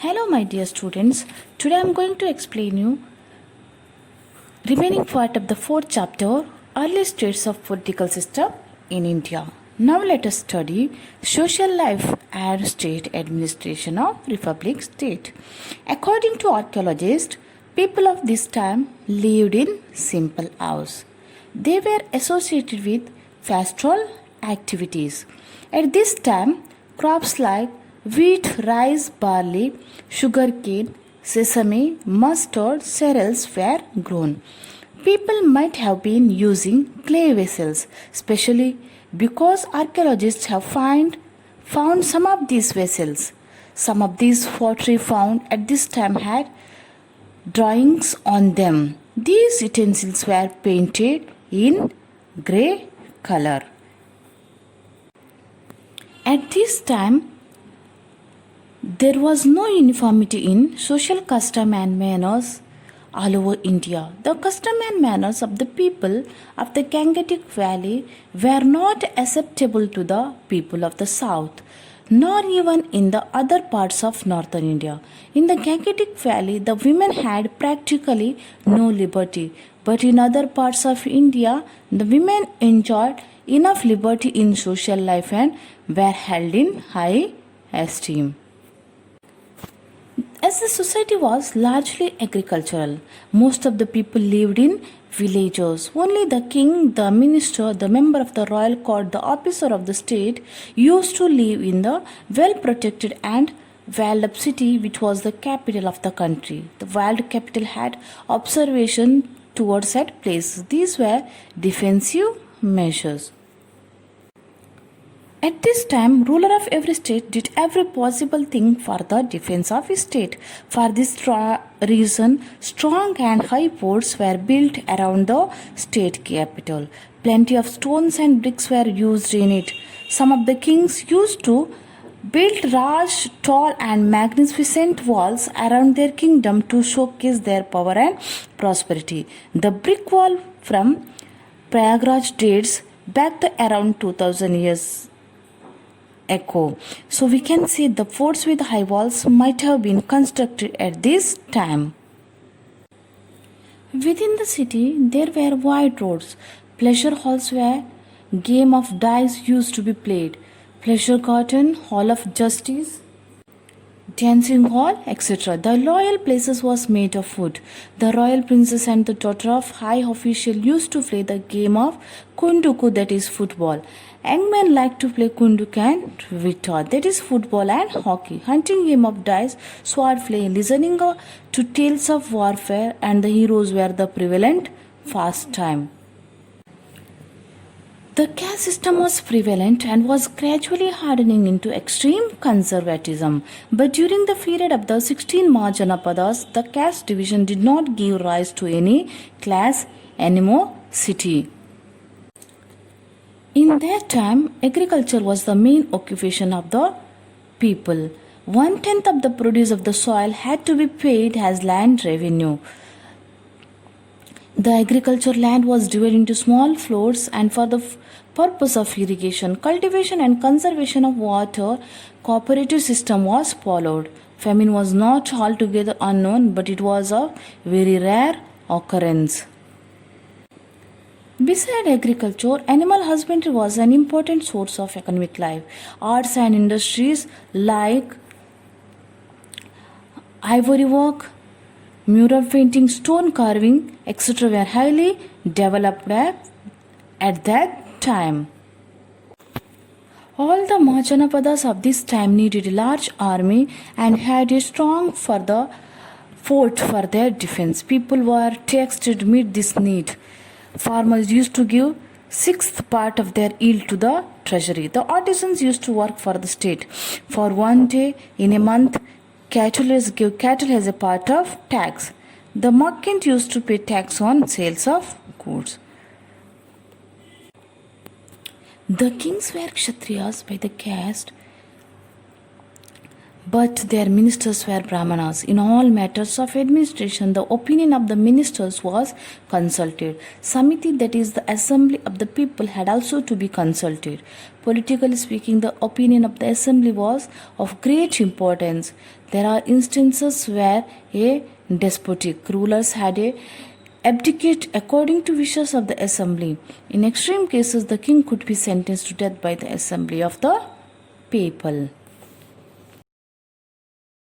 Hello my dear students, today I am going to explain you remaining part of the fourth chapter, early states of political system in India. Now let us study social life and state administration of republic state. According to archaeologists, people of this time lived in simple house. They were associated with pastoral activities. At this time, crops like wheat, rice, barley, sugarcane, sesame, mustard, cereals were grown. People might have been using clay vessels, especially because archaeologists have found some of these vessels. Some of these pottery found at this time had drawings on them. These utensils were painted in grey color. At this time, there was no uniformity in social custom and manners all over India. The custom and manners of the people of the Gangetic Valley were not acceptable to the people of the south, nor even in the other parts of northern India. In the Gangetic Valley, the women had practically no liberty, but in other parts of India, the women enjoyed enough liberty in social life and were held in high esteem. As the society was largely agricultural, most of the people lived in villages. Only the king, the minister, the member of the royal court, the officer of the state used to live in the well protected and walled up city, which was the capital of the country. The walled capital had observation towards that place. These were defensive measures. At this time, ruler of every state did every possible thing for the defense of his state. For this reason, strong and high forts were built around the state capital. Plenty of stones and bricks were used in it. Some of the kings used to build large, tall and magnificent walls around their kingdom to showcase their power and prosperity. The brick wall from Prayagraj dates back to around 2000 years ago. So we can see the forts with high walls might have been constructed at this time. Within the city, there were wide roads. Pleasure halls where game of dice used to be played. Pleasure garden, hall of justice, dancing hall, etc. The royal places was made of wood. The royal princess and the daughter of high official used to play the game of kunduku, that is football. Young men like to play kunduk and vita, that is football and hockey. Hunting game of dice, sword play, listening to tales of warfare and the heroes were the prevalent pastime. The caste system was prevalent and was gradually hardening into extreme conservatism. But during the period of the 16 Mahajanapadas, the caste division did not give rise to any class animosity. In that time, agriculture was the main occupation of the people. 1/10 of the produce of the soil had to be paid as land revenue. The agriculture land was divided into small plots and for the purpose of irrigation, cultivation and conservation of water, cooperative system was followed. Famine was not altogether unknown, but it was a very rare occurrence. Besides agriculture, animal husbandry was an important source of economic life. Arts and industries like ivory work, mural painting, stone carving, etc. were highly developed at that time. All the Mahajanapadas of this time needed a large army and had a strong fort for their defense. People were taxed to meet this need. Farmers used to give 1/6 part of their yield to the treasury. The artisans used to work for the state. For one day in a month, cattlers give cattle as a part of tax. The merchant used to pay tax on sales of goods. The kings were Kshatriyas by the caste, but their ministers were Brahmanas. In all matters of administration, the opinion of the ministers was consulted. Samiti, that is the assembly of the people, had also to be consulted. Politically speaking, the opinion of the assembly was of great importance. There are instances where a despotic rulers had a abdicate according to wishes of the assembly. In extreme cases, the king could be sentenced to death by the assembly of the people.